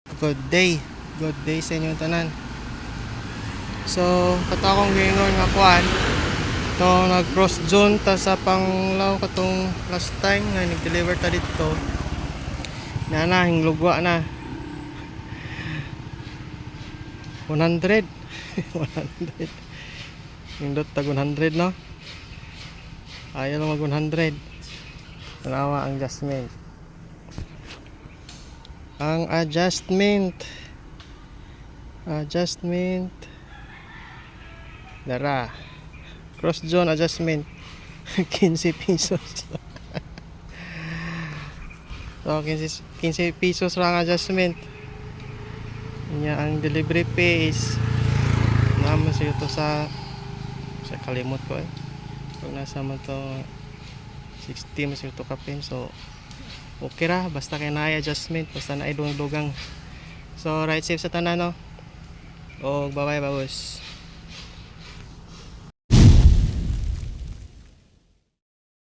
Good day sa inyong tanan. So kato akong gingon nga kuan itong nag cross zone ta sa Panglao katong last time nga nag-deliver ta dito na hinglugwa na 100 100 hindot tag 100 no, ayaw lang mag 100. Tanawa ang adjustment dara cross zone adjustment 15 pesos so 15 pesos lang adjustment niya. Ang delivery fee is naman sa ito sa kalimot ko pag nasa man to 60 mas ito kapin. So okay ra basta kay na adjustment, basta na dugang. So right safe sa tanan no, o bye bye babos.